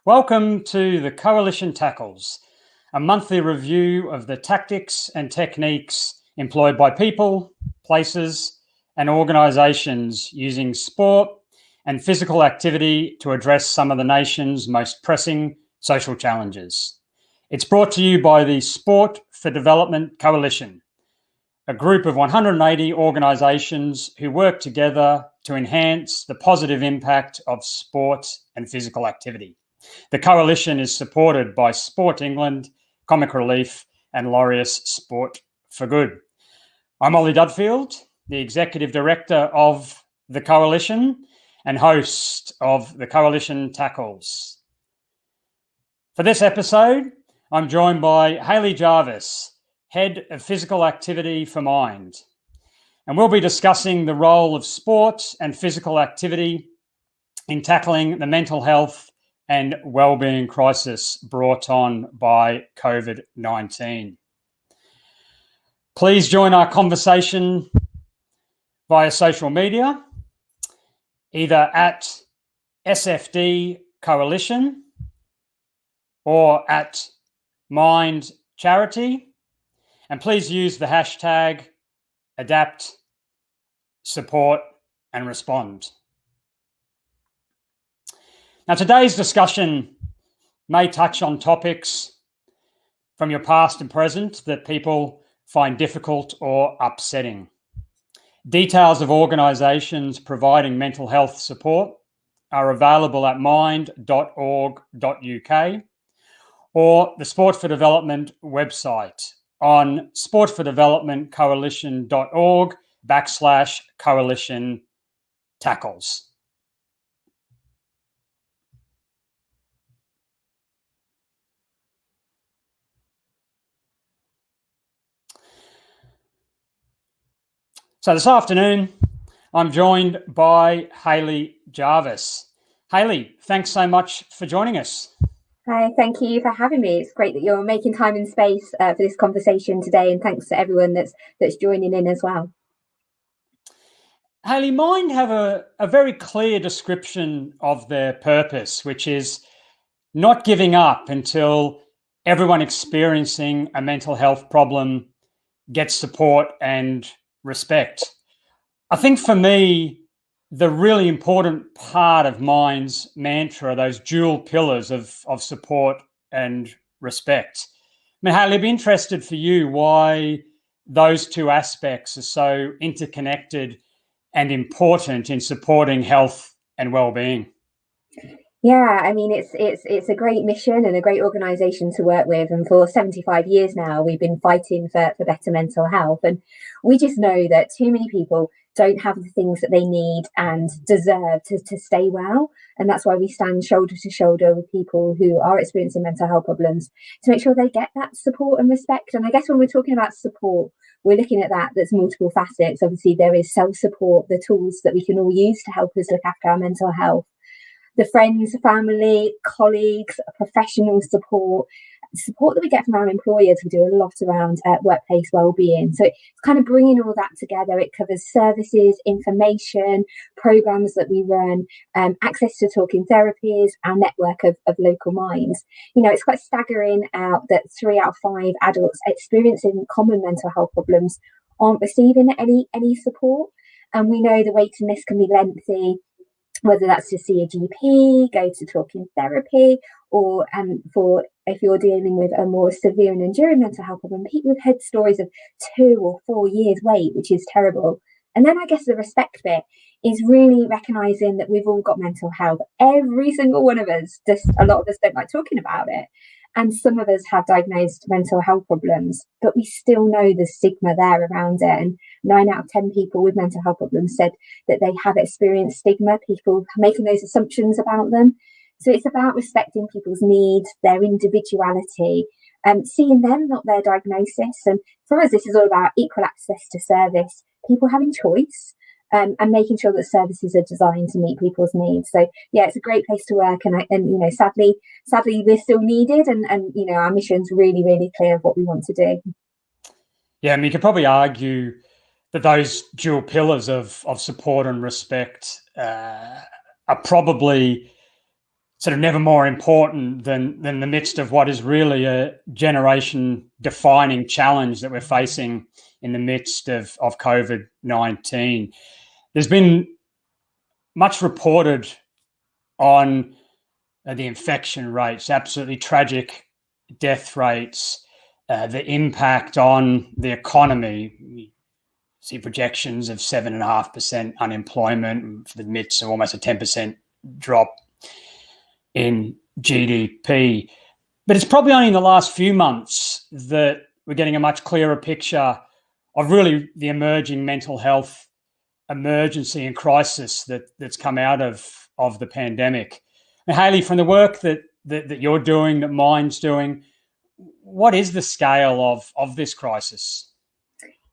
Welcome to the Coalition Tackles, a monthly review of the tactics and techniques employed by people, places, and organisations using sport and physical activity to address some of the nation's most pressing social challenges. It's brought to you by the Sport for Development Coalition, a group of 180 organisations who work together to enhance the positive impact of sport and physical activity. The coalition is supported by Sport England, Comic Relief, and Laureus Sport for Good. I'm Ollie Dudfield, the Executive Director of the coalition and host of the Coalition Tackles. For this episode, I'm joined by Hayley Jarvis, Head of Physical Activity for Mind. And we'll be discussing the role of sport and physical activity in tackling the mental health and wellbeing crisis brought on by COVID-19. Please join our conversation via social media, either at SFD Coalition or at Mind Charity, and please use the hashtag adapt, support, and respond. Now, today's discussion may touch on topics from your past and present that people find difficult or upsetting. Details of organisations providing mental health support are available at mind.org.uk or the Sport for Development website on sportfordevelopmentcoalition.org/coalition tackles. So this afternoon, I'm joined by Hayley Jarvis. Hayley, thanks so much for joining us. Hi, thank you for having me. It's great that you're making time and space for this conversation today, and thanks to everyone that's joining in as well. Hayley, Mind have a very clear description of their purpose, which is not giving up until everyone experiencing a mental health problem gets support and respect. I think for me, the really important part of Mind's mantra are those dual pillars of support and respect. I mean, Hayley, I'd be interested for you why those two aspects are so interconnected and important in supporting health and well-being. Yeah, I mean, it's a great mission and a great organisation to work with. And for 75 years now, we've been fighting for better mental health. And we just know that too many people don't have the things that they need and deserve to stay well. And that's why we stand shoulder to shoulder with people who are experiencing mental health problems to make sure they get that support and respect. And I guess when we're talking about support, we're looking at there's multiple facets. Obviously, there is self-support, the tools that we can all use to help us look after our mental health. The friends, family, colleagues, professional support that we get from our employers. We do a lot around workplace wellbeing. So it's kind of bringing all that together. It covers services, information, programs that we run, access to talking therapies, our network of local minds. You know, it's quite staggering out that 3 out of 5 adults experiencing common mental health problems aren't receiving any support. And we know the waiting list can be lengthy, whether that's to see a GP, go to talking therapy, or for if you're dealing with a more severe and enduring mental health problem, people have had stories of 2 or 4 years wait, which is terrible. And then I guess the respect bit is really recognising that we've all got mental health. Every single one of us, just a lot of us don't like talking about it. And some of us have diagnosed mental health problems, but we still know the stigma there around it. And 9 out of 10 people with mental health problems said that they have experienced stigma, people making those assumptions about them. So it's about respecting people's needs, their individuality, seeing them, not their diagnosis. And for us, this is all about equal access to service, people having choice, and making sure that services are designed to meet people's needs. So yeah, it's a great place to work, and you know, sadly we're still needed, and you know, our mission's really, really clear of what we want to do. Yeah, I mean, you could probably argue that those dual pillars of support and respect are probably sort of never more important than the midst of what is really a generation-defining challenge that we're facing in the midst of COVID-19. There's been much reported on the infection rates, absolutely tragic death rates, the impact on the economy. We see projections of 7.5% unemployment for the midst of almost a 10% drop in GDP. But it's probably only in the last few months that we're getting a much clearer picture of really the emerging mental health emergency and crisis that's come out of the pandemic. And Hayley, from the work that you're doing, that Mind's doing, what is the scale of this crisis?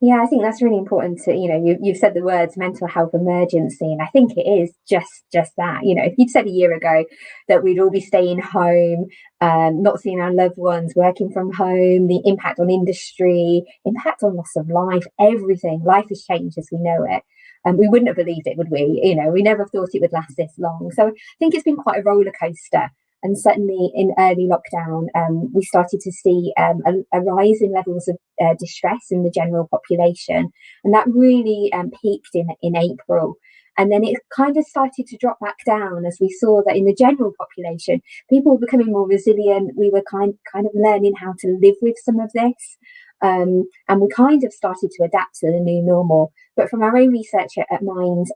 Yeah, I think that's really important to, you've said the words mental health emergency, and I think it is just that. If you'd said a year ago that we'd all be staying home, not seeing our loved ones, working from home, the impact on industry, impact on loss of life, everything, life has changed as we know it. And we wouldn't have believed it, would we? We never thought it would last this long. So I think it's been quite a roller coaster. And certainly in early lockdown, we started to see a rise in levels of distress in the general population. And that really peaked in April. And then it kind of started to drop back down as we saw that in the general population, people were becoming more resilient. We were kind of learning how to live with some of this. And we kind of started to adapt to the new normal. But from our own research at Mind,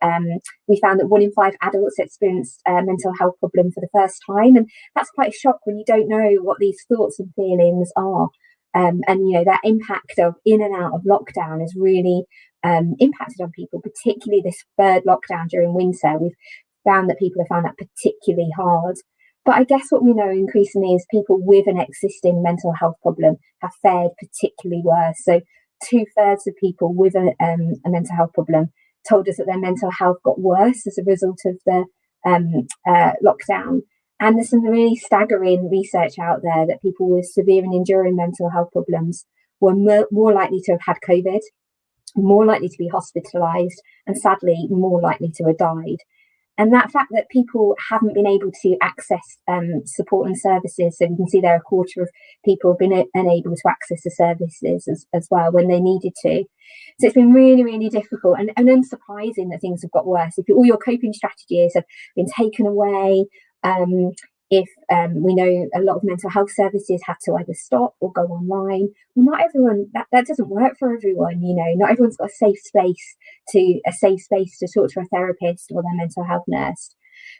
we found that 1 in 5 adults experienced a mental health problem for the first time. And that's quite a shock when you don't know what these thoughts and feelings are. And that impact of in and out of lockdown has really impacted on people, particularly this third lockdown during winter. We've found that people have found that particularly hard. But I guess what we know increasingly is people with an existing mental health problem have fared particularly worse. So 2/3 of people with a mental health problem told us that their mental health got worse as a result of the lockdown. And there's some really staggering research out there that people with severe and enduring mental health problems were more likely to have had COVID, more likely to be hospitalised, and sadly, more likely to have died. And that fact that people haven't been able to access support and services, so you can see there a quarter of people have been unable to access the services as well when they needed to. So it's been really, really difficult and unsurprising that things have got worse. If all your coping strategies have been taken away, if we know a lot of mental health services have to either stop or go online, well, not everyone, that doesn't work for everyone. Not everyone's got a safe space to talk to a therapist or their mental health nurse.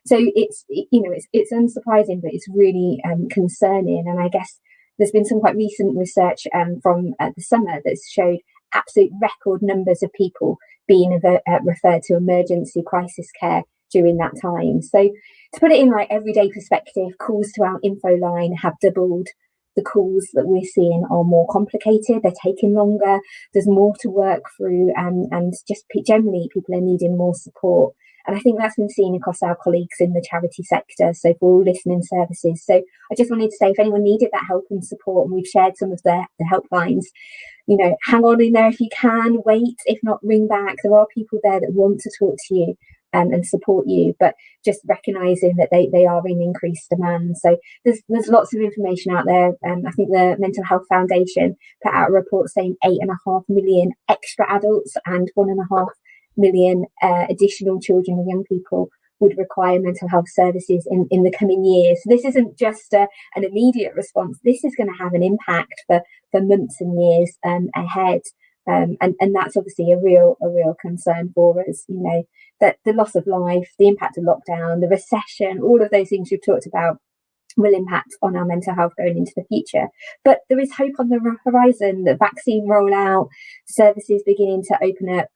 So it's unsurprising, but it's really concerning. And I guess there's been some quite recent research from the summer that's showed absolute record numbers of people being referred to emergency crisis care during that time. So to put it in like everyday perspective, calls to our info line have doubled. The calls that we're seeing are more complicated, they're taking longer, there's more to work through, and just generally people are needing more support. And I think that's been seen across our colleagues in the charity sector, so for all listening services. So I just wanted to say, if anyone needed that help and support, and we've shared some of the helplines, hang on in there if you can, wait, if not, ring back. There are people there that want to talk to you and support you, but just recognising that they are in increased demand. So there's lots of information out there. I think the Mental Health Foundation put out a report saying 8.5 million extra adults and 1.5 million additional children and young people would require mental health services in the coming years. So this isn't just an immediate response. This is going to have an impact for months and years ahead. And that's obviously a real concern for us, that the loss of life, the impact of lockdown, the recession, all of those things we've talked about will impact on our mental health going into the future. But there is hope on the horizon. The vaccine rollout, services beginning to open up,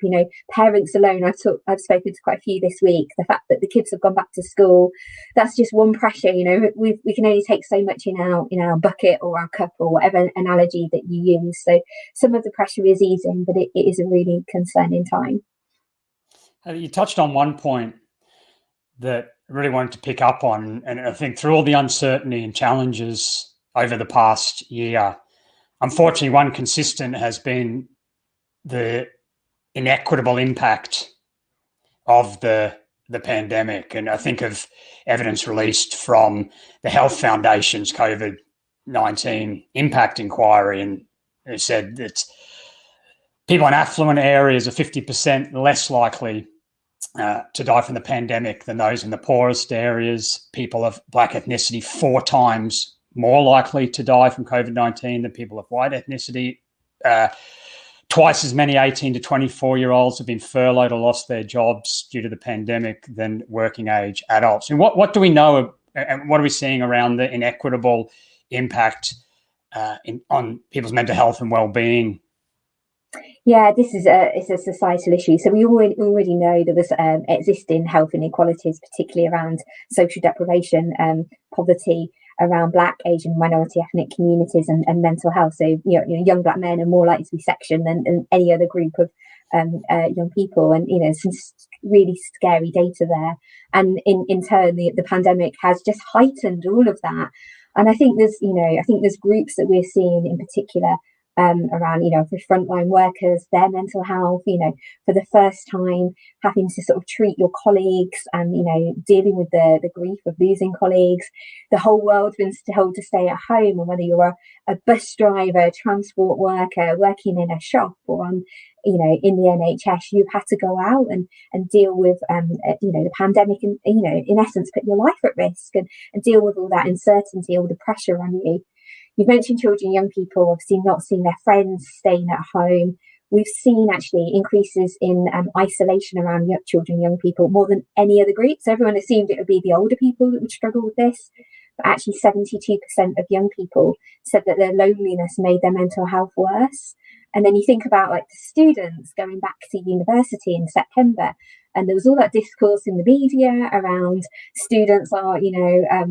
parents alone, I've spoken to quite a few this week, the fact that the kids have gone back to school, that's just one pressure. We can only take so much in our bucket or our cup or whatever analogy that you use. So some of the pressure is easing, but it is a really concerning time. You touched on one point that I really wanted to pick up on, and I think through all the uncertainty and challenges over the past year, unfortunately, one consistent has been the inequitable impact of the the pandemic. And I think of evidence released from the Health Foundation's COVID-19 impact inquiry, and it said that people in affluent areas are 50% less likely to die from the pandemic than those in the poorest areas. People of Black ethnicity 4 times more likely to die from COVID-19 than people of white ethnicity. Twice as many 18 to 24-year-olds have been furloughed or lost their jobs due to the pandemic than working age adults. And what do we know and what are we seeing around the inequitable impact on people's mental health and well-being? Yeah, it's a societal issue. So we already know there was existing health inequalities, particularly around social deprivation, poverty, around Black, Asian, minority ethnic communities, and mental health. So young Black men are more likely to be sectioned than any other group of young people, and some really scary data there. And in turn, the pandemic has just heightened all of that. And I think there's groups that we're seeing in particular around, for frontline workers, their mental health, for the first time having to sort of treat your colleagues and, dealing with the grief of losing colleagues. The whole world's been told to stay at home, and whether you're a bus driver, transport worker, working in a shop, or on, in the NHS, you've had to go out and deal with, the pandemic, and, in essence, put your life at risk and deal with all that uncertainty, all the pressure on you. You've mentioned children, young people, obviously not seeing their friends, staying at home. We've seen actually increases in isolation around children, young people, more than any other group. So everyone assumed it would be the older people that would struggle with this. But actually 72% of young people said that their loneliness made their mental health worse. And then you think about the students going back to university in September, and there was all that discourse in the media around students are,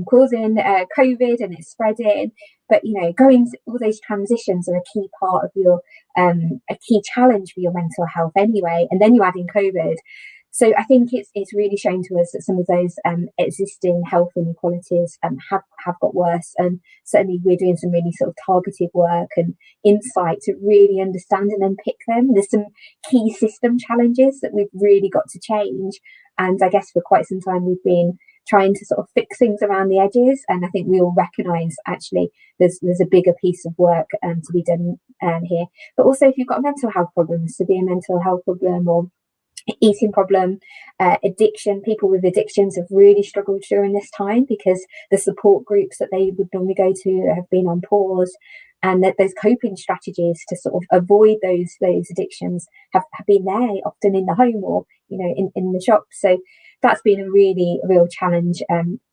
causing COVID and it's spreading. But, going all those transitions are a key part of your, a key challenge for your mental health anyway. And then you add in COVID. So I think it's really shown to us that some of those existing health inequalities have got worse. And certainly we're doing some really sort of targeted work and insight to really understand and unpick them. There's some key system challenges that we've really got to change. And I guess for quite some time we've been trying to sort of fix things around the edges. And I think we all recognise actually there's a bigger piece of work to be done here. But also if you've got a mental health problem, severe mental health problem, or eating problem, addiction, people with addictions have really struggled during this time because the support groups that they would normally go to have been on pause, and that those coping strategies to sort of avoid those addictions have been there, often in the home or in the shop. So that's been a real challenge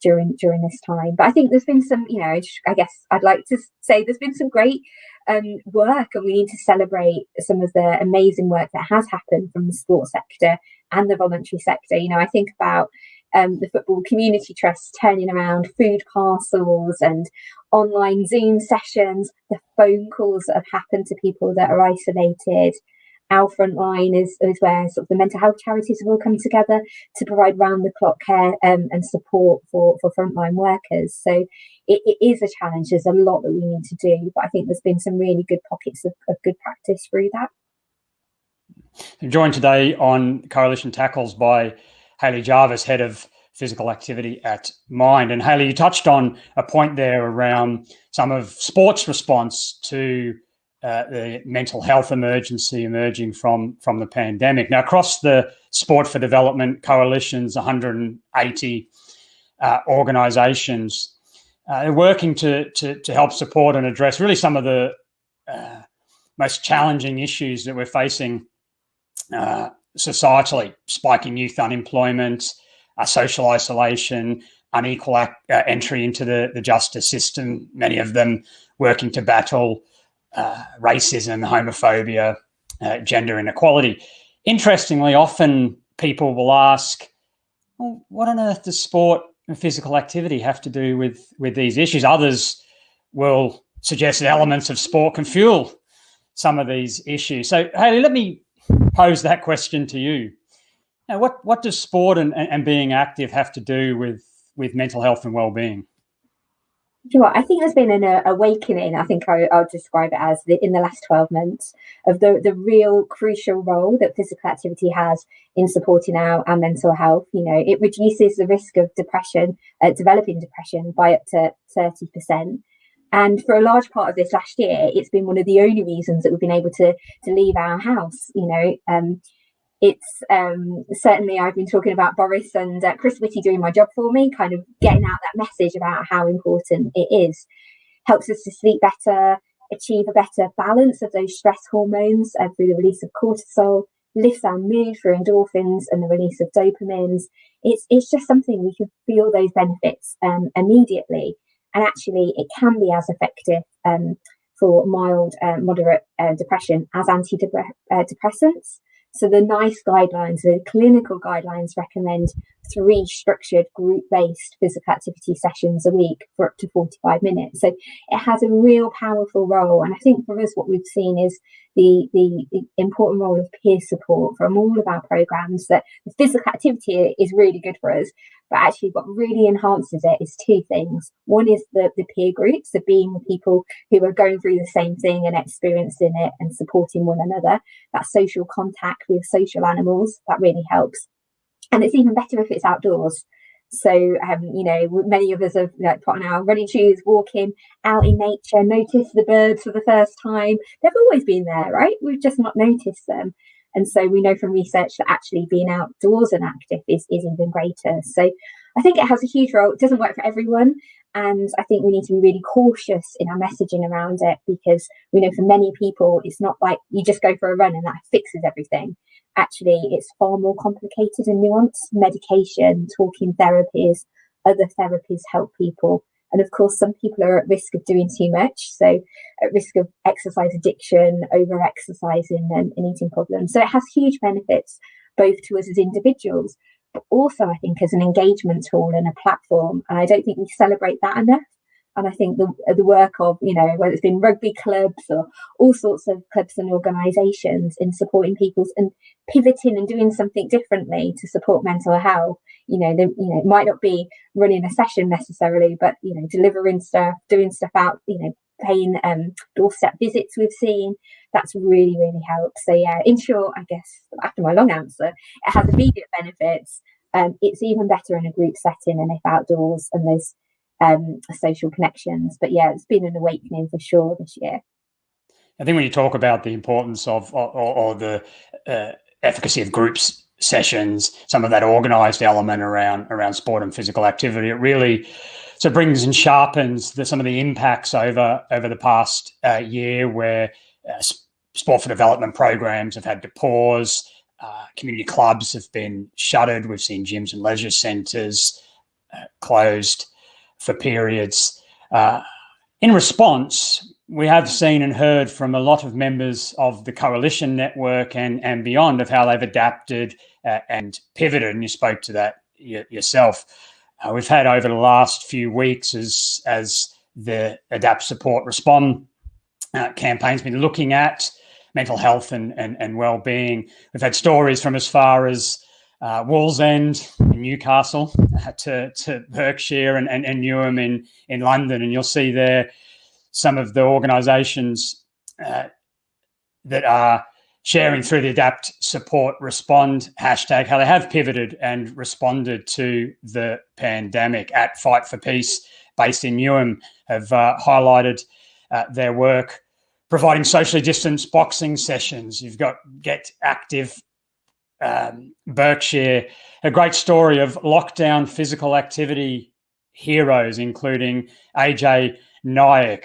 during this time. But I think there's been some, I guess I'd like to say there's been some great work, and we need to celebrate some of the amazing work that has happened from the sports sector and the voluntary sector. I think about the Football Community Trust turning around food parcels and online Zoom sessions, the phone calls that have happened to people that are isolated. Our frontline is where sort of the mental health charities have all come together to provide round-the-clock care and support for frontline workers. So it is a challenge. There's a lot that we need to do, but I think there's been some really good pockets of good practice through that. I'm joined today on Coalition Tackles by Hayley Jarvis, Head of Physical Activity at Mind. And Hayley, you touched on a point there around some of sports response to the mental health emergency emerging from the pandemic. Now, across the Sport for Development Coalition's 180 organisations, they're working to help support and address really some of the most challenging issues that we're facing societally: spiking youth unemployment, social isolation, unequal entry into the justice system, many of them working to battle racism, homophobia, gender inequality. Interestingly, often people will ask, well, what on earth does sport and physical activity have to do with these issues? Others will suggest that elements of sport can fuel some of these issues. So, Hayley, let me pose that question to you. Now, what does sport and being active have to do with mental health and well-being? You know what? I think there's been an awakening. I think I'll describe it as in the last 12 months of the real crucial role that physical activity has in supporting our mental health. You know, it reduces the risk of depression, developing depression by up to 30%. And for a large part of this last year, it's been one of the only reasons that we've been able to leave our house. You know, it's certainly, I've been talking about Boris and Chris Whitty doing my job for me, kind of getting out that message about how important it is. Helps us to sleep better, achieve a better balance of those stress hormones through the release of cortisol, lifts our mood through endorphins and the release of dopamines. It's just something we can feel those benefits immediately, and actually it can be as effective for mild, moderate depression as antidepressants. So the NICE guidelines, the clinical guidelines, recommend 3 structured group-based physical activity sessions a week for up to 45 minutes. So it has a real powerful role. And I think for us, what we've seen is the important role of peer support from all of our programs, that the physical activity is really good for us, but actually what really enhances it is 2 things. One is the peer groups, so being with people who are going through the same thing and experiencing it and supporting one another. That social contact with social animals, that really helps. And it's even better if it's outdoors. So, you know, many of us have put on our running shoes, walking out in nature, notice the birds for the first time. They've always been there, right? We've just not noticed them. And so we know from research that actually being outdoors and active is even greater. So I think it has a huge role. It doesn't work for everyone. And I think we need to be really cautious in our messaging around it, because we know for many people, it's not like you just go for a run and that fixes everything. Actually, it's far more complicated and nuanced. Medication, talking therapies, other therapies help people. And of course, some people are at risk of doing too much. So at risk of exercise addiction, over exercising and eating problems. So it has huge benefits, both to us as individuals, but also I think as an engagement tool and a platform. And I don't think we celebrate that enough. And I think the work of, you know, whether it's been rugby clubs or all sorts of clubs and organisations in supporting people's and pivoting and doing something differently to support mental health. It might not be running a session necessarily, but, you know, delivering stuff, doing stuff out, you know, paying doorstep visits we've seen. That's really, really helped. So yeah, in short, I guess after my long answer, it has immediate benefits. It's even better in a group setting and if outdoors and there's social connections. But yeah, it's been an awakening for sure this year. I think when you talk about the importance of or the efficacy of groups sessions, some of that organised element around sport and physical activity, it really so brings and sharpens some of the impacts over the past year, where sport for development programs have had to pause, community clubs have been shuttered, we've seen gyms and leisure centres closed for periods. In response, we have seen and heard from a lot of members of the coalition network and beyond of how they've adapted and pivoted, and you spoke to that yourself. We've had over the last few weeks as the Adapt, Support, Respond campaign's been looking at mental health and well-being. We've had stories from as far as Wallsend in Newcastle to Berkshire and Newham in London, and you'll see there some of the organisations that are sharing through the Adapt, Support, Respond hashtag how they have pivoted and responded to the pandemic. At Fight for Peace, based in Newham, have highlighted their work providing socially distanced boxing sessions. You've got Get Active Berkshire, a great story of lockdown physical activity heroes, including AJ Nayak,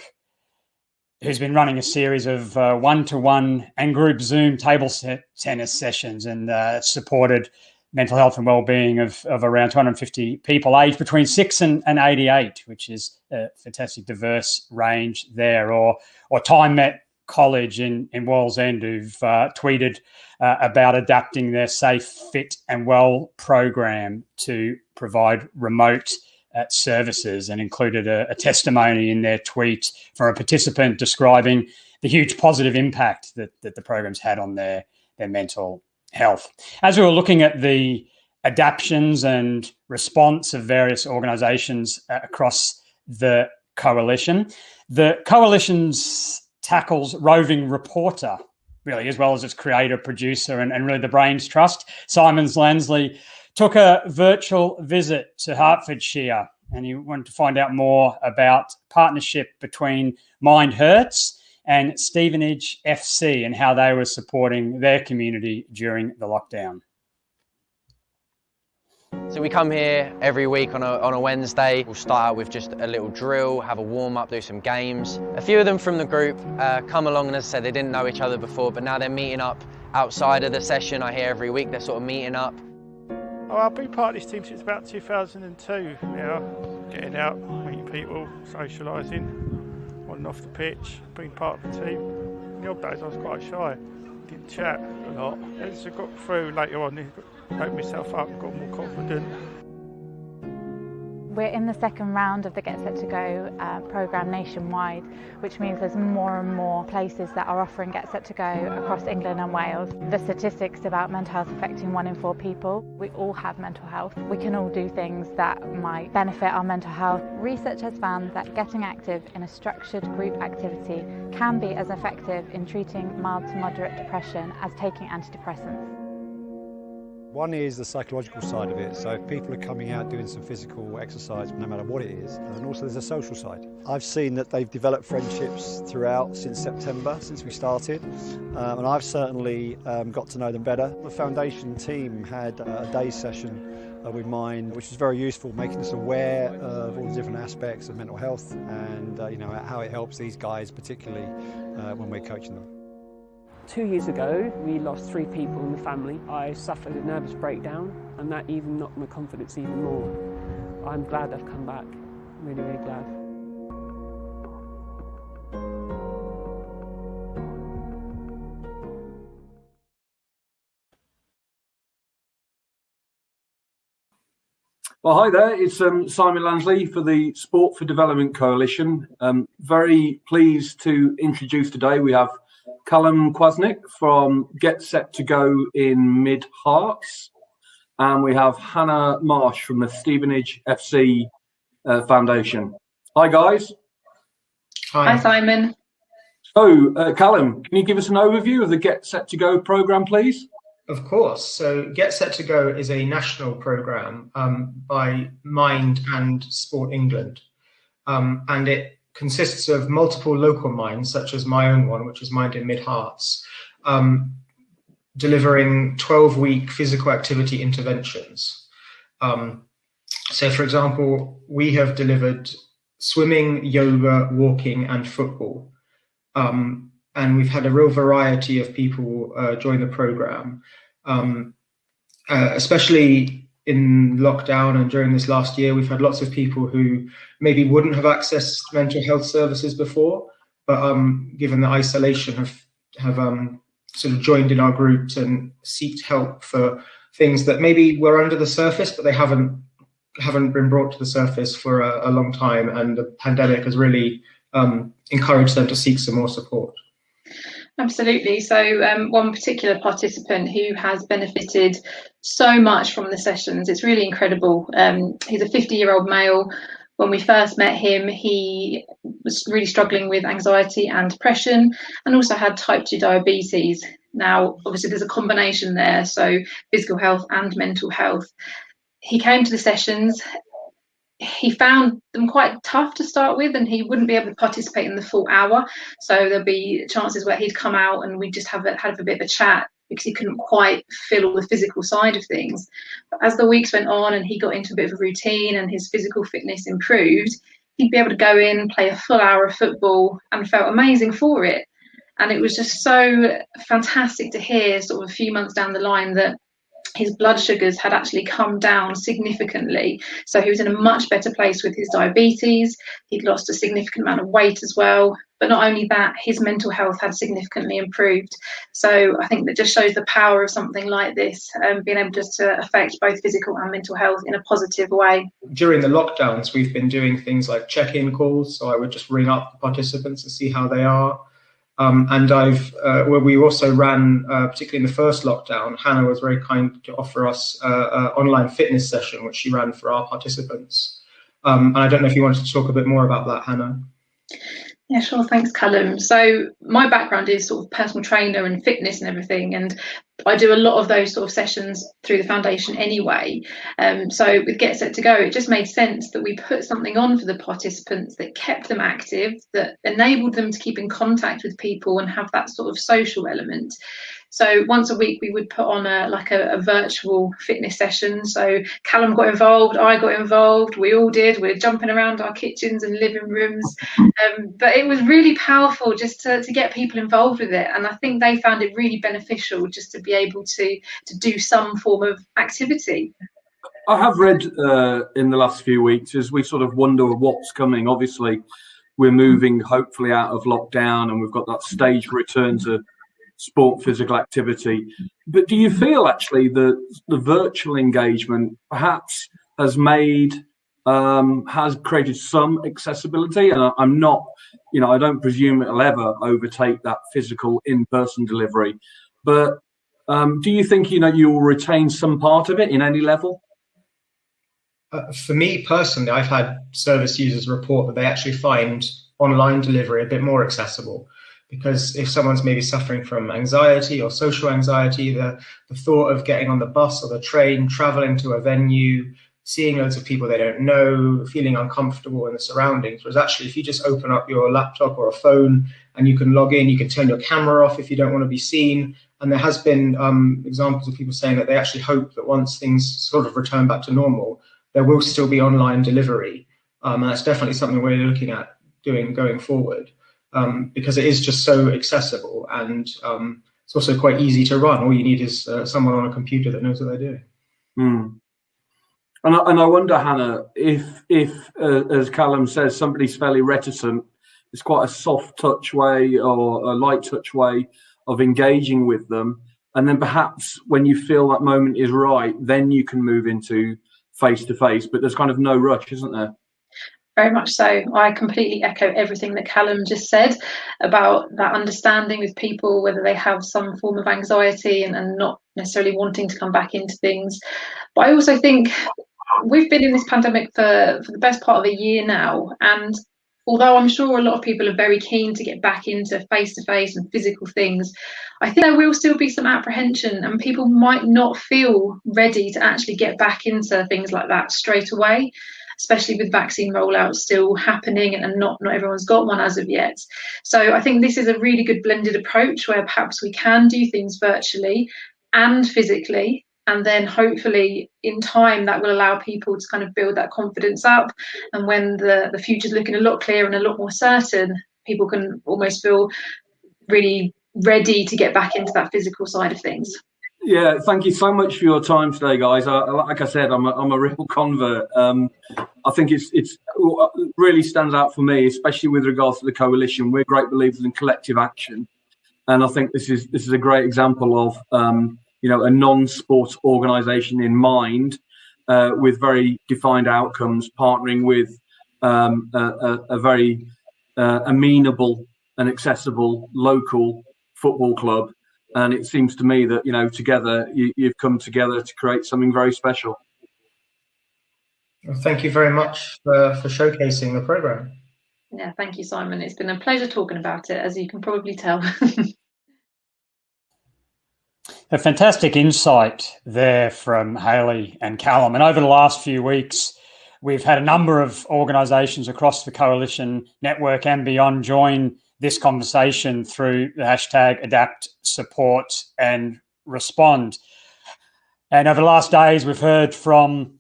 who's been running a series of one-to-one and group Zoom table tennis sessions and supported mental health and well-being of around 250 people aged between 6 and 88, which is a fantastic diverse range there. Or Time Met College in Wallsend, who've tweeted about adapting their Safe, Fit and Well program to provide remote services, and included a testimony in their tweet from a participant describing the huge positive impact that the program's had on their mental health. As we were looking at the adaptations and response of various organisations across the coalition. The coalition's tackles roving reporter, really, as well as its creator, producer, and really the brains trust, Simon Lansley, took a virtual visit to Hertfordshire, and he wanted to find out more about partnership between Mind Hurts and Stevenage FC and how they were supporting their community during the lockdown. So we come here every week on a Wednesday. We'll start out with just a little drill, have a warm-up, do some games. A few of them from the group come along, and as I said, they didn't know each other before, but now they're meeting up outside of the session. I hear every week they're sort of meeting up. Oh, I've been part of this team since about 2002 now, getting out, meeting people, socialising, on and off the pitch, being part of the team. In the old days I was quite shy, didn't chat a lot. As I got through later on, I opened myself up and got more confident. We're in the second round of the Get Set to Go programme nationwide, which means there's more and more places that are offering Get Set to Go across England and Wales. The statistics about mental health affecting 1 in 4 people, we all have mental health. We can all do things that might benefit our mental health. Research has found that getting active in a structured group activity can be as effective in treating mild to moderate depression as taking antidepressants. One is the psychological side of it, so if people are coming out doing some physical exercise, no matter what it is, and also there's a social side. I've seen that they've developed friendships throughout since September, since we started, and I've certainly got to know them better. The foundation team had a day session with Mind, which was very useful, making us aware of all the different aspects of mental health and how it helps these guys, particularly when we're coaching them. 2 years ago, we lost 3 people in the family. I suffered a nervous breakdown, and that even knocked my confidence even more. I'm glad I've come back, really, really glad. Well, hi there, it's Simon Lansley for the Sport for Development Coalition. Very pleased to introduce today, we have Callum Kwasnick from Get Set to Go in Mid Hearts, and we have Hannah Marsh from the Stevenage FC Foundation. Hi guys. Hi Simon. So Callum, can you give us an overview of the Get Set to Go programme, please? Of course. So Get Set to Go is a national programme by Mind and Sport England, and it consists of multiple local minds, such as my own one, which is Mind in Mid Hearts, delivering 12-week physical activity interventions. So, for example, we have delivered swimming, yoga, walking, and football. And we've had a real variety of people join the programme, especially in lockdown and during this last year. We've had lots of people who maybe wouldn't have accessed mental health services before, but given the isolation have sort of joined in our groups and sought help for things that maybe were under the surface, but they haven't been brought to the surface for a long time, and the pandemic has really encouraged them to seek some more support. Absolutely. So one particular participant who has benefited so much from the sessions, it's really incredible. He's a 50-year-old male. When we first met him, he was really struggling with anxiety and depression, and also had type 2 diabetes. Now, obviously, there's a combination there, so physical health and mental health. He came to the sessions. He found them quite tough to start with, and he wouldn't be able to participate in the full hour. So there'll be chances where he'd come out and we'd just had a bit of a chat, because he couldn't quite feel all the physical side of things. But as the weeks went on and he got into a bit of a routine and his physical fitness improved, he'd be able to go in, play a full hour of football, and felt amazing for it. And it was just so fantastic to hear, sort of a few months down the line, that his blood sugars had actually come down significantly. So he was in a much better place with his diabetes. He'd lost a significant amount of weight as well. But not only that, his mental health had significantly improved. So I think that just shows the power of something like this, being able just to affect both physical and mental health in a positive way. During the lockdowns, we've been doing things like check-in calls. So I would just ring up the participants and see how they are. And where we also ran, particularly in the first lockdown, Hannah was very kind to offer us an online fitness session, which she ran for our participants. And I don't know if you wanted to talk a bit more about that, Hannah. Yeah, sure. Thanks, Callum. So my background is sort of personal trainer and fitness and everything, and I do a lot of those sort of sessions through the foundation anyway. So with Get Set to Go, it just made sense that we put something on for the participants that kept them active, that enabled them to keep in contact with people and have that sort of social element. So once a week we would put on a virtual fitness session. So Callum got involved, I got involved, we all did. We're jumping around our kitchens and living rooms. But it was really powerful just to get people involved with it. And I think they found it really beneficial just to be able to do some form of activity. I have read in the last few weeks, as we sort of wonder what's coming. Obviously, we're moving hopefully out of lockdown and we've got that staged return to sport, physical activity. But do you feel actually that the virtual engagement perhaps has created some accessibility? And I'm not, I don't presume it'll ever overtake that physical in-person delivery. But do you think, you will retain some part of it in any level? For me personally, I've had service users report that they actually find online delivery a bit more accessible. Because if someone's maybe suffering from anxiety or social anxiety, the thought of getting on the bus or the train, traveling to a venue, seeing loads of people they don't know, feeling uncomfortable in the surroundings, whereas actually if you just open up your laptop or a phone and you can log in, you can turn your camera off if you don't want to be seen. And there has been examples of people saying that they actually hope that once things sort of return back to normal, there will still be online delivery. And that's definitely something we're looking at doing going forward. Because it is just so accessible, and it's also quite easy to run. All you need is someone on a computer that knows what they're doing. Mm. And I wonder, Hannah, if as Callum says, somebody's fairly reticent, it's quite a soft touch way or a light touch way of engaging with them. And then perhaps when you feel that moment is right, then you can move into face-to-face. But there's kind of no rush, isn't there? Very much so. I completely echo everything that Callum just said about that understanding with people, whether they have some form of anxiety and not necessarily wanting to come back into things. But I also think we've been in this pandemic for the best part of a year now. And although I'm sure a lot of people are very keen to get back into face-to-face and physical things, I think there will still be some apprehension and people might not feel ready to actually get back into things like that straight away, especially with vaccine rollout still happening and not everyone's got one as of yet. So I think this is a really good blended approach where perhaps we can do things virtually and physically, and then hopefully in time that will allow people to kind of build that confidence up, and when the future's looking a lot clearer and a lot more certain, people can almost feel really ready to get back into that physical side of things. Yeah, thank you so much for your time today, guys. Like I said, I'm a real convert. I think it really stands out for me, especially with regards to the coalition. We're great believers in collective action, and I think this is a great example of a non-sports organisation in mind, with very defined outcomes, partnering with a very amenable and accessible local football club. And it seems to me that, together, you've come together to create something very special. Well, thank you very much for showcasing the programme. Yeah, thank you, Simon. It's been a pleasure talking about it, as you can probably tell. A fantastic insight there from Hayley and Callum. And over the last few weeks, we've had a number of organisations across the Coalition network and beyond join this conversation through the hashtag Adapt, Support and Respond. And over the last days, we've heard from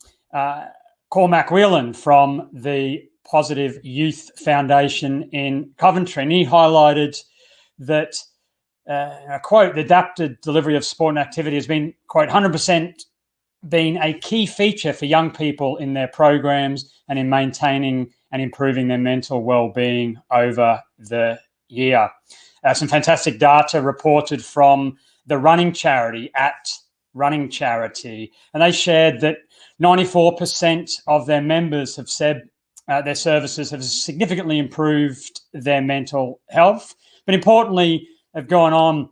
Cormac Whelan from the Positive Youth Foundation in Coventry, and he highlighted that, I quote, the adapted delivery of sport and activity has been, quote, 100% been a key feature for young people in their programs and in maintaining and improving their mental well-being over the year. Some fantastic data reported from the running charity at Running Charity, and they shared that 94% of their members have said their services have significantly improved their mental health. But importantly, have gone on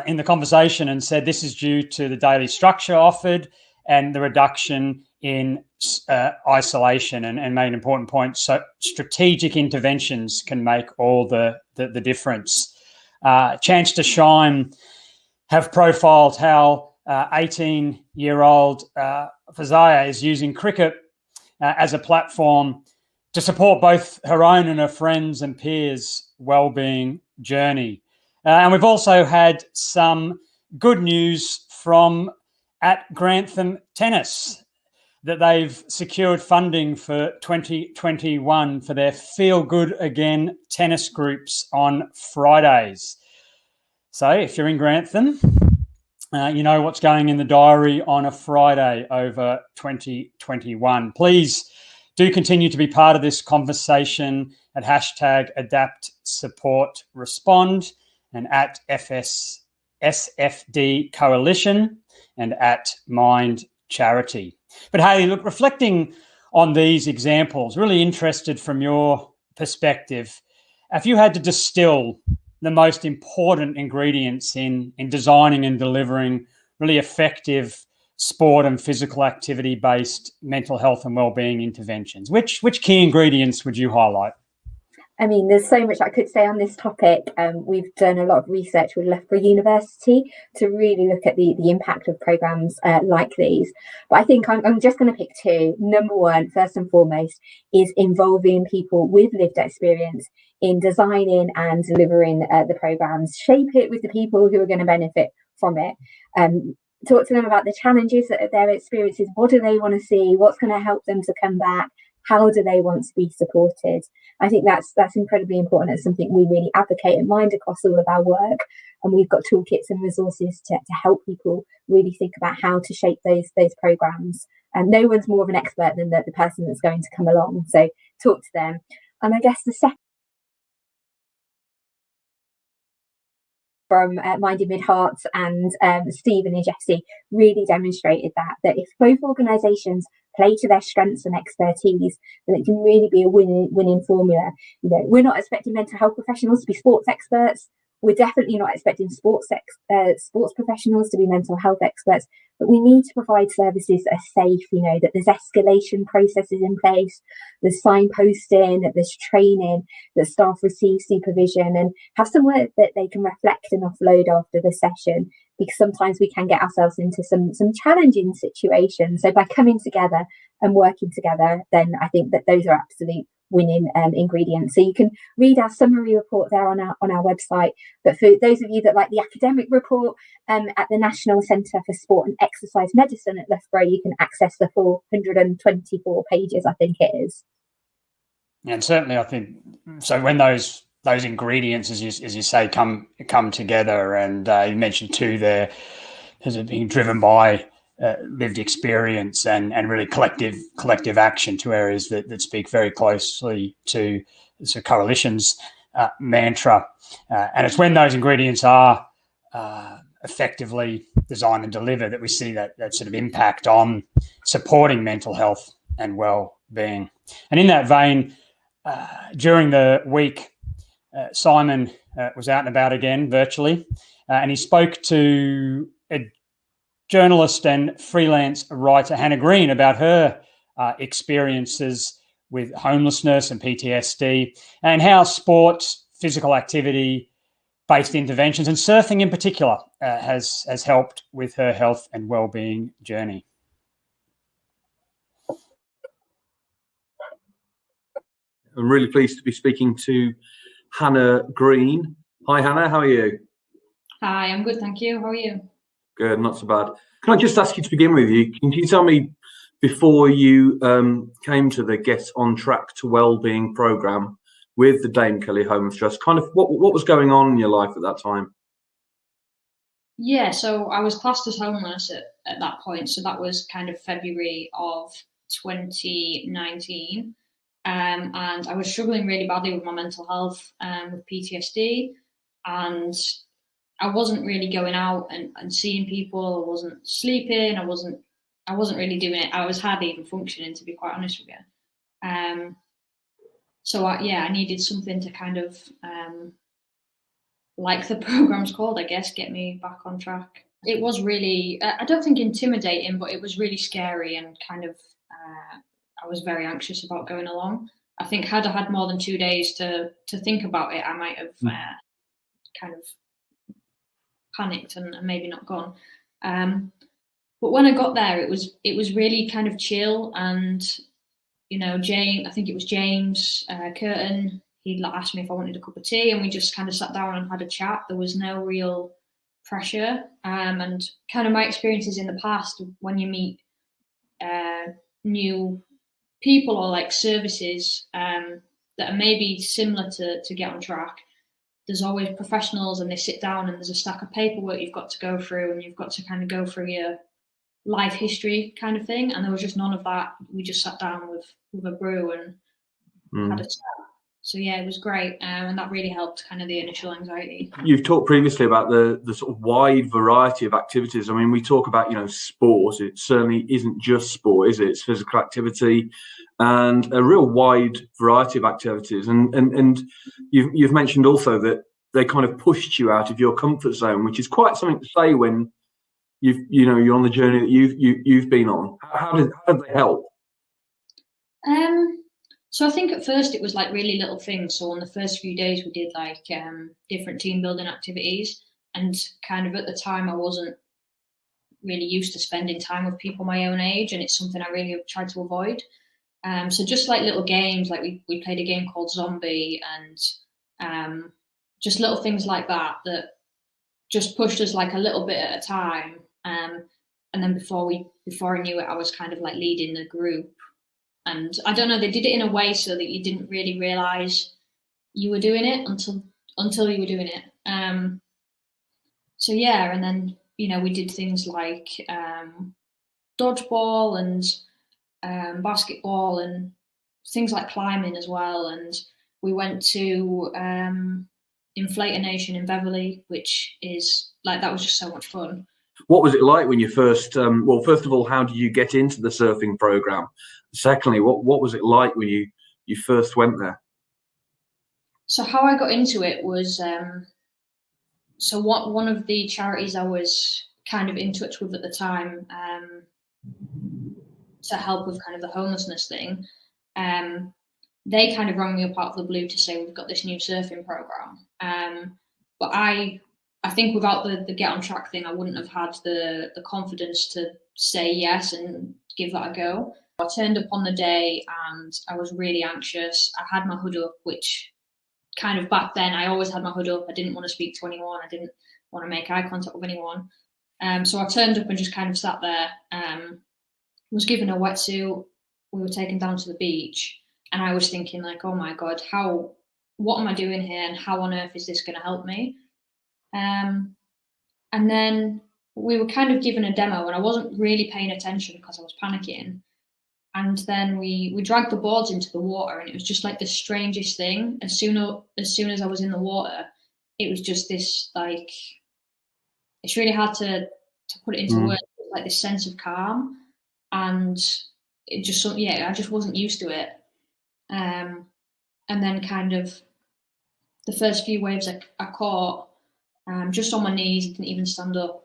in the conversation and said this is due to the daily structure offered and the reduction in isolation and made an important point. So strategic interventions can make all the difference. Chance to Shine have profiled how 18-year-old Fazaya is using cricket as a platform to support both her own and her friends and peers' wellbeing journey. And we've also had some good news from at Grantham Tennis that they've secured funding for 2021 for their Feel Good Again tennis groups on Fridays. So if you're in Grantham, you know what's going in the diary on a Friday over 2021. Please do continue to be part of this conversation at hashtag Adapt Support Respond and at SFD Coalition and at Mind Charity. But hey, look, reflecting on these examples, really interested from your perspective, if you had to distill the most important ingredients in designing and delivering really effective sport and physical activity based mental health and wellbeing interventions, which key ingredients would you highlight? I mean, there's so much I could say on this topic. We've done a lot of research with Loughborough University to really look at the impact of programmes like these. But I think I'm just going to pick two. Number one, first and foremost, is involving people with lived experience in designing and delivering the programmes. Shape it with the people who are going to benefit from it. Talk to them about the challenges that their experiences. What do they want to see? What's going to help them to come back? How do they want to be supported? I think that's incredibly important. It's something we really advocate and mind across all of our work. And we've got toolkits and resources to help people really think about how to shape those programmes. And no one's more of an expert than the person that's going to come along. So talk to them. And I guess the second from Minded Mid Hearts and Stephen and Jessie really demonstrated that if both organisations play to their strengths and expertise, then it can really be a winning formula. You know, we're not expecting mental health professionals to be sports experts. We're definitely not expecting sports professionals to be mental health experts, but we need to provide services that are safe, you know, that there's escalation processes in place, there's signposting, that there's training, that staff receive supervision and have somewhere that they can reflect and offload after the session, because sometimes we can get ourselves into some challenging situations. So by coming together and working together, then I think that those are absolute winning ingredients. So you can read our summary report there on our website. But for those of you that like the academic report, at the National Centre for Sport and Exercise Medicine at Loughborough, you can access the 424 pages, I think it is. And certainly, I think so. When those ingredients, as you say, come together, and you mentioned too there, as it being driven by lived experience and really collective action, to areas that speak very closely to Coalition's mantra. And it's when those ingredients are effectively designed and delivered that we see that sort of impact on supporting mental health and well-being. And in that vein, during the week, Simon was out and about again virtually, and he spoke to a journalist and freelance writer Hannah Green about her experiences with homelessness and PTSD, and how sports, physical activity-based interventions, and surfing in particular, has helped with her health and well-being journey. I'm really pleased to be speaking to Hannah Green. Hi, Hannah. How are you? Hi, I'm good, thank you. How are you? Good, not so bad. Can I just ask you to begin with you? Can you tell me, before you came to the Get On Track to Wellbeing programme with the Dame Kelly Homeless Trust, kind of what was going on in your life at that time? Yeah, so I was classed as homeless at that point. So that was kind of February of 2019. And I was struggling really badly with my mental health, with PTSD, and I wasn't really going out and seeing people. I wasn't sleeping. I wasn't really doing it. I was hardly even functioning, to be quite honest with you. So I needed something to kind of, like the program's called, I guess, get me back on track. It was really, I don't think intimidating, but it was really scary and kind of, I was very anxious about going along. I think had I had more than 2 days to think about it, I might have kind of panicked and maybe not gone. But when I got there, it was really kind of chill, and you know, I think it was James Curtin. He asked me if I wanted a cup of tea, and we just kind of sat down and had a chat. There was no real pressure, and kind of my experiences in the past when you meet new people or like services that are maybe similar to Get on Track. There's always professionals, and they sit down and there's a stack of paperwork you've got to go through, and you've got to kind of go through your life history kind of thing. And there was just none of that. We just sat down with a brew and had a chat. So yeah, it was great, and that really helped kind of the initial anxiety. You've talked previously about the sort of wide variety of activities. I mean, we talk about, you know, sport. It certainly isn't just sport, is it? It's physical activity and a real wide variety of activities. And you've mentioned also that they kind of pushed you out of your comfort zone, which is quite something to say when you're on the journey that you've been on. How did they help? So I think at first it was like really little things. So on the first few days we did like different team building activities, and kind of at the time I wasn't really used to spending time with people my own age, and it's something I really have tried to avoid. So just like little games, like we played a game called Zombie, and just little things like that just pushed us like a little bit at a time. And then before I knew it, I was kind of like leading the group. And I don't know, they did it in a way so that you didn't really realise you were doing it until you were doing it. So yeah, and then, you know, we did things like dodgeball and basketball and things like climbing as well. And we went to Inflator Nation in Beverley, which is like, that was just so much fun. What was it like when you first, well, first of all, how did you get into the surfing program? Secondly, what was it like when you first went there? So how I got into it was, one of the charities I was kind of in touch with at the time to help with kind of the homelessness thing, they kind of rang me up out of the blue to say, we've got this new surfing program. But I think without the Get on Track thing, I wouldn't have had the confidence to say yes and give that a go. I turned up on the day and I was really anxious. I had my hood up, which kind of back then, I always had my hood up. I didn't want to speak to anyone. I didn't want to make eye contact with anyone. So I turned up and just kind of sat there, was given a wetsuit. We were taken down to the beach, and I was thinking like, oh my God, what am I doing here? And how on earth is this going to help me? And then we were kind of given a demo, and I wasn't really paying attention because I was panicking. And then we dragged the boards into the water, and it was just like the strangest thing. As soon as I was in the water, it was just this, like, it's really hard to put it into words, like this sense of calm. And it just, I just wasn't used to it. And then kind of the first few waves I caught, just on my knees, didn't even stand up.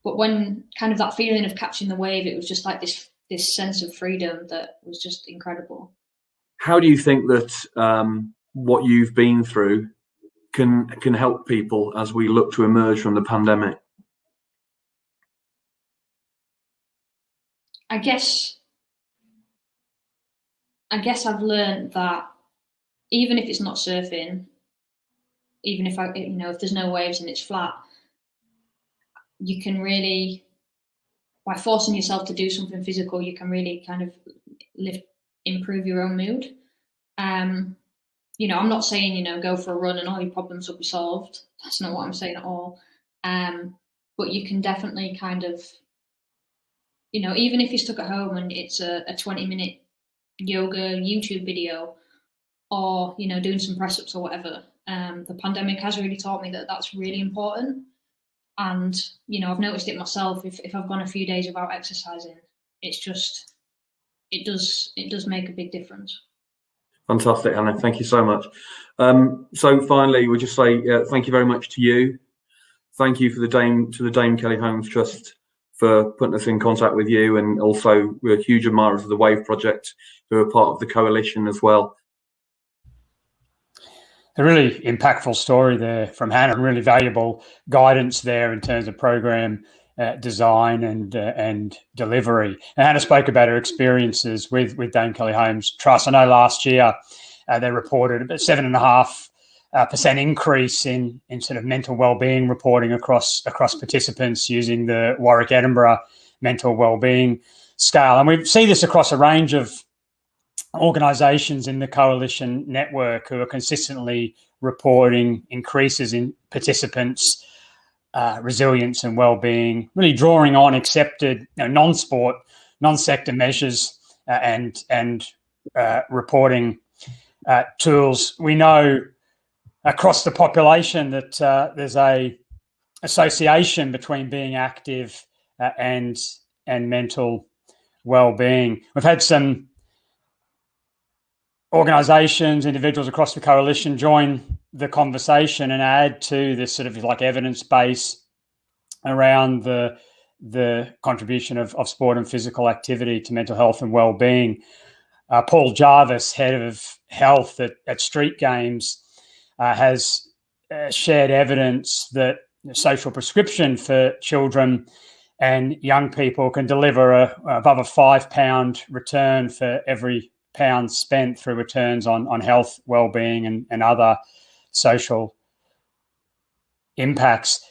But when kind of that feeling of catching the wave, it was just like this sense of freedom that was just incredible. How do you think that what you've been through can help people as we look to emerge from the pandemic? I guess I've learned that even if it's not surfing, even if if there's no waves and it's flat, you can really, by forcing yourself to do something physical, you can really kind of improve your own mood. I'm not saying, go for a run and all your problems will be solved. That's not what I'm saying at all. But you can definitely kind of, even if you're stuck at home and it's a 20-minute yoga YouTube video, or, doing some press-ups or whatever, the pandemic has really taught me that that's really important. And, I've noticed it myself. If I've gone a few days without exercising, it's just, it does make a big difference. Fantastic, Anna. Thank you so much. So finally, we'll just say thank you very much to you. thank you to the Dame Kelly Holmes Trust for putting us in contact with you, and also we're huge admirers of the Wave Project, who are part of the coalition as well. A really impactful story there from Hannah, and really valuable guidance there in terms of program design and delivery. And Hannah spoke about her experiences with Dame Kelly Holmes Trust. I know last year they reported about 7.5% increase in sort of mental wellbeing reporting across participants using the Warwick Edinburgh mental wellbeing scale. And we see this across a range of organisations in the coalition network who are consistently reporting increases in participants' resilience and well-being, really drawing on accepted non-sport, non-sector measures and reporting tools. We know across the population that there's a association between being active and mental well-being. We've had some organisations, individuals across the coalition join the conversation and add to this sort of like evidence base around the contribution of sport and physical activity to mental health and well-being. Paul Jarvis, head of health at Street Games, has shared evidence that social prescription for children and young people can deliver above a £5 return for every pounds spent through returns on health, well-being and other social impacts.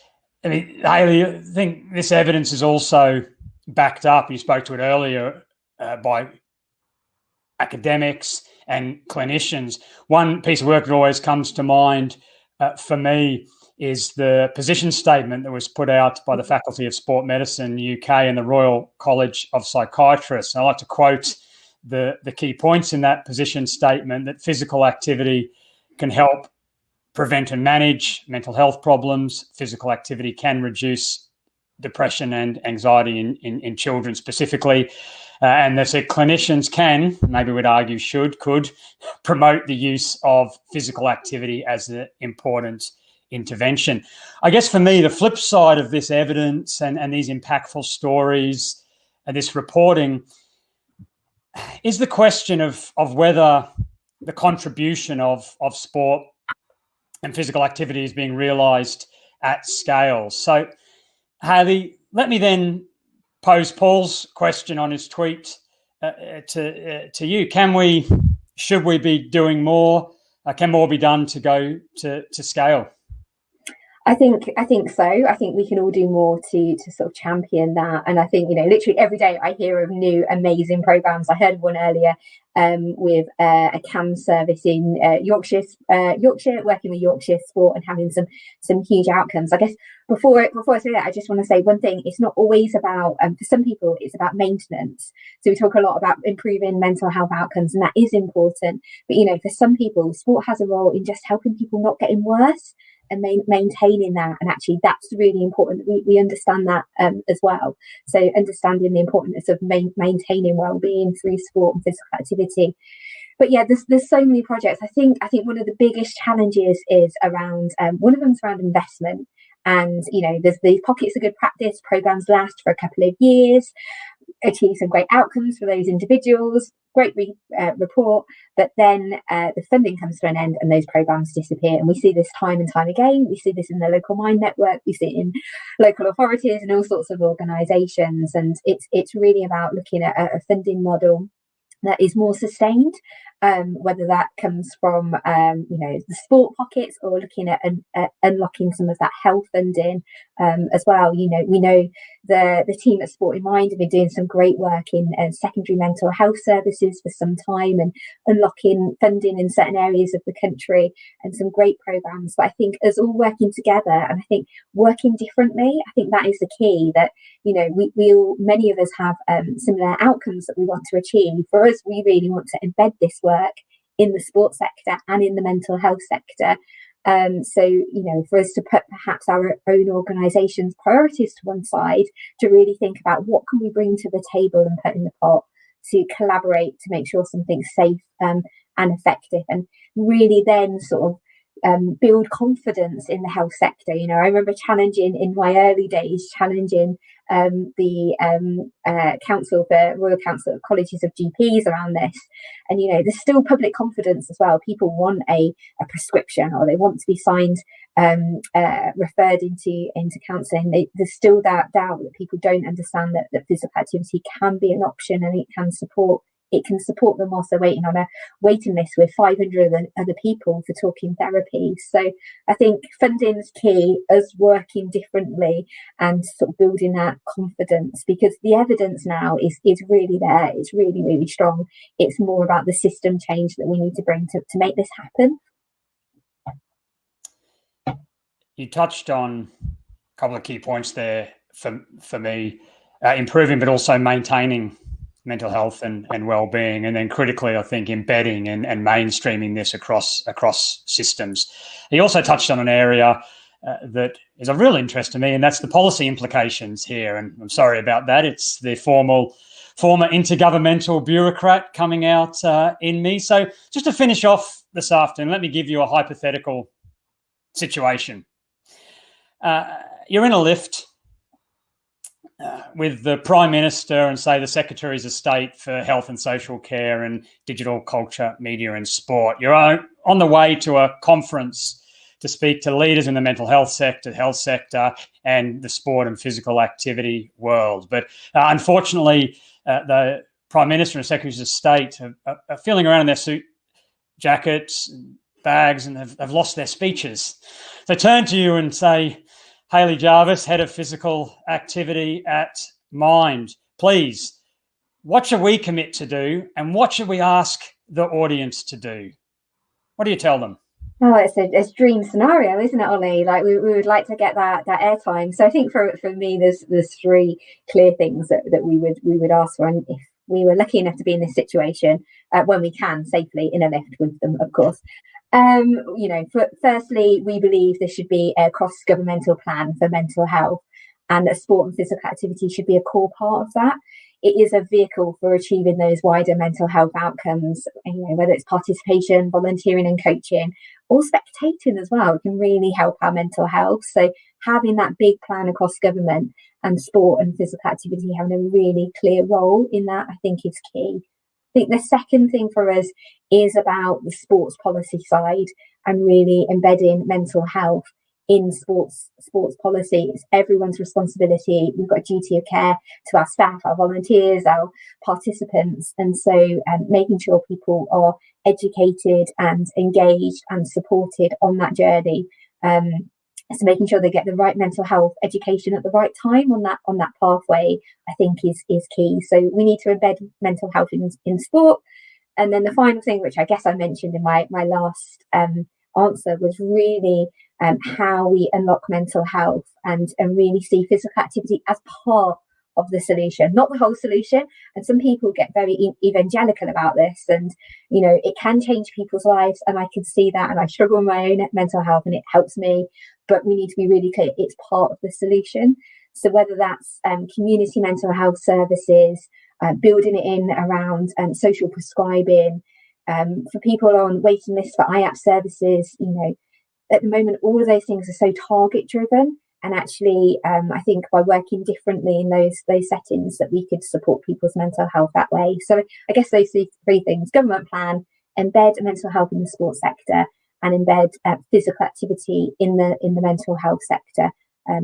I mean, Hayley, I think this evidence is also backed up, you spoke to it earlier, by academics and clinicians. One piece of work that always comes to mind for me is the position statement that was put out by the Faculty of Sport Medicine UK and the Royal College of Psychiatrists. And I like to quote the key points in that position statement: that physical activity can help prevent and manage mental health problems. Physical activity can reduce depression and anxiety in children specifically. And they said clinicians can, maybe we'd argue could, promote the use of physical activity as an important intervention. I guess for me, the flip side of this evidence and these impactful stories and this reporting is the question of whether the contribution of sport and physical activity is being realised at scale. So, Hayley, let me then pose Paul's question on his tweet to you. Should we be doing more? Can more be done to go to scale? I think so. I think we can all do more to sort of champion that. And I think, literally every day I hear of new amazing programs. I heard of one earlier with a CAM service in Yorkshire, working with Yorkshire Sport and having some huge outcomes. I guess before I say that, I just want to say one thing. It's not always about, for some people, it's about maintenance. So we talk a lot about improving mental health outcomes, and that is important. But, for some people, sport has a role in just helping people not getting worse and maintaining that. And actually that's really important. We understand that as well. So understanding the importance of maintaining well-being through sport and physical activity. But yeah, there's so many projects. I think one of the biggest challenges is around, one of them is around investment. And, there's these pockets of good practice, programs last for a couple of years, achieve some great outcomes for those individuals, great report, but then the funding comes to an end and those programs disappear. And we see this time and time again. We see this in the local mind network, we see it in local authorities and all sorts of organisations. And it's really about looking at a funding model that is more sustained, whether that comes from the sport pockets or looking at unlocking some of that health funding as well. We know the team at Sport in Mind have been doing some great work in secondary mental health services for some time and unlocking funding in certain areas of the country and some great programs. But I think us all working together, and I think working differently, I think that is the key. That many of us have similar outcomes that we want to achieve. For us, we really want to embed this work in the sports sector and in the mental health sector. For us to put perhaps our own organisation's priorities to one side, to really think about what can we bring to the table and put in the pot to collaborate to make sure something's safe and effective, and really then sort of build confidence in the health sector. You know, I remember challenging in my early days, challenging the Royal Council of Colleges of GPs around this. And, you know, there's still public confidence as well. People want a prescription, or they want to be signed, referred into counselling. There's still that doubt that people don't understand that physical activity can be an option, and it can support them whilst they're waiting on a waiting list with 500 other people for talking therapy. So I think funding is key, us working differently and sort of building that confidence, because the evidence now is really there. It's really, really strong. It's more about the system change that we need to bring to make this happen. You touched on a couple of key points there for me, improving but also maintaining mental health and well-being, and then critically, I think, embedding and mainstreaming this across systems. He also touched on an area that is of real interest to me, and that's the policy implications here. And I'm sorry about that. It's the former intergovernmental bureaucrat coming out in me. So just to finish off this afternoon, let me give you a hypothetical situation. You're in a lift with the Prime Minister and, say, the Secretaries of State for Health and Social Care and Digital Culture, Media and Sport. You're on the way to a conference to speak to leaders in the mental health sector, and the sport and physical activity world. But unfortunately, the Prime Minister and Secretaries of State are feeling around in their suit jackets and bags and have lost their speeches. They turn to you and say, Hayley Jarvis, Head of Physical Activity at Mind, please, what should we commit to do, and what should we ask the audience to do? What do you tell them? Oh, it's a dream scenario, isn't it, Ollie? Like we would like to get that airtime. So I think for me, there's three clear things that we would ask for, and if we were lucky enough to be in this situation, when we can safely in a lift with them, of course. Firstly, we believe there should be a cross-governmental plan for mental health, and that sport and physical activity should be a core part of that. It is a vehicle for achieving those wider mental health outcomes, whether it's participation, volunteering and coaching, or spectating as well. It can really help our mental health. So having that big plan across government, and sport and physical activity having a really clear role in that, I think is key. I think the second thing for us is about the sports policy side, and really embedding mental health in sports policy. It's everyone's responsibility. We've got a duty of care to our staff, our volunteers, our participants, and so making sure people are educated and engaged and supported on that journey. So making sure they get the right mental health education at the right time on that pathway, I think is key. So we need to embed mental health in sport. And then the final thing, which I guess I mentioned in my last answer, was really how we unlock mental health and really see physical activity as part of the solution, not the whole solution. And some people get very evangelical about this, and it can change people's lives, and I can see that, and I struggle with my own mental health and it helps me, but we need to be really clear it's part of the solution. So whether that's community mental health services, building it in around social prescribing, for people on waiting lists for IAP services, at the moment all of those things are so target driven. And actually, I think by working differently in those settings, that we could support people's mental health that way. So I guess those three things: government plan, embed mental health in the sports sector, and embed physical activity in the mental health sector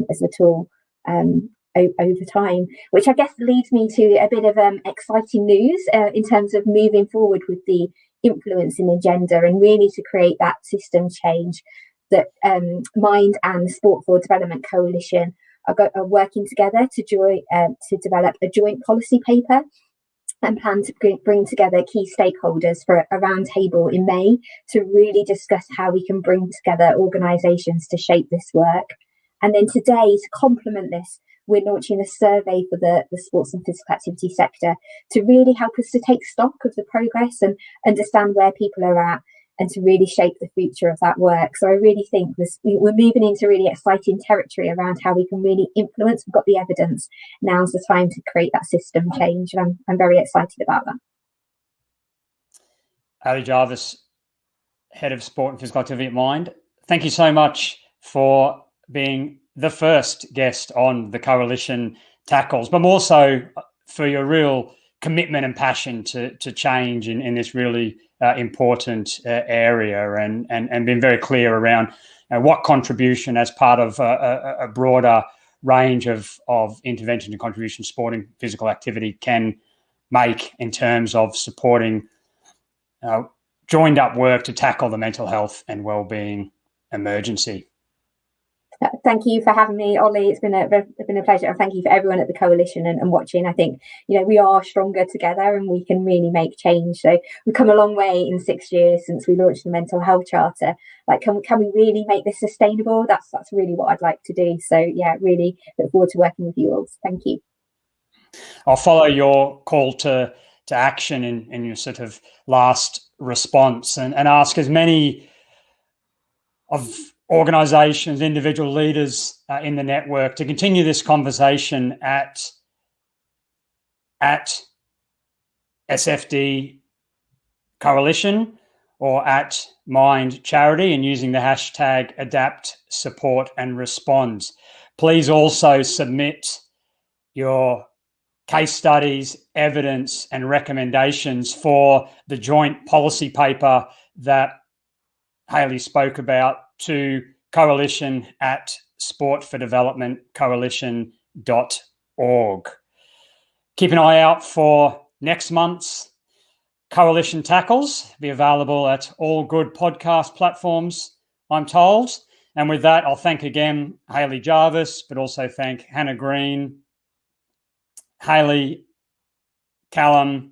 as a tool over time. Which I guess leads me to a bit of exciting news in terms of moving forward with the influencing agenda, and really to create that system change. That Mind and Sport for Development Coalition are working together to develop a joint policy paper, and plan to bring together key stakeholders for a roundtable in May to really discuss how we can bring together organisations to shape this work. And then today, to complement this, we're launching a survey for the sports and physical activity sector to really help us to take stock of the progress and understand where people are at, and to really shape the future of that work. So I really think we're moving into really exciting territory around how we can really influence. We've got the evidence. Now's the time to create that system change, and I'm very excited about that. Hayley Jarvis, Head of Sport and Physical Activity at Mind. thank you so much for being the first guest on the Coalition Tackles, but more so for your real commitment and passion to change in this really important area, and been very clear around what contribution as part of a broader range of intervention and contribution supporting physical activity can make in terms of supporting joined up work to tackle the mental health and wellbeing emergency. Thank you for having me, Ollie. It's been a pleasure, and thank you for everyone at the Coalition and watching. I think we are stronger together, and we can really make change. So we've come a long way in 6 years since we launched the Mental Health Charter. Like, can we really make this sustainable? That's really what I'd like to do. So yeah, really look forward to working with you all. Thank you. I'll follow your call to action in your sort of last response, and ask as many of organisations, individual leaders in the network to continue this conversation at SFD Coalition or at Mind Charity, and using the hashtag adapt, support and respond. Please also submit your case studies, evidence and recommendations for the joint policy paper that Hayley spoke about to coalition@sportfordevelopmentcoalition.org. Keep an eye out for next month's Coalition Tackles. Be available at all good podcast platforms, I'm told. And with that, I'll thank again Hayley Jarvis, but also thank Hannah Green, Hayley, Callum,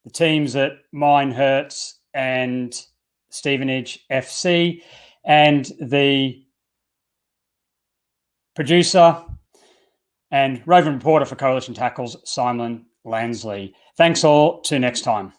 the teams at Mine Hertz and Stevenage FC, and the producer and roving reporter for Coalition Tackles, Simon Lansley. Thanks all. Till next time.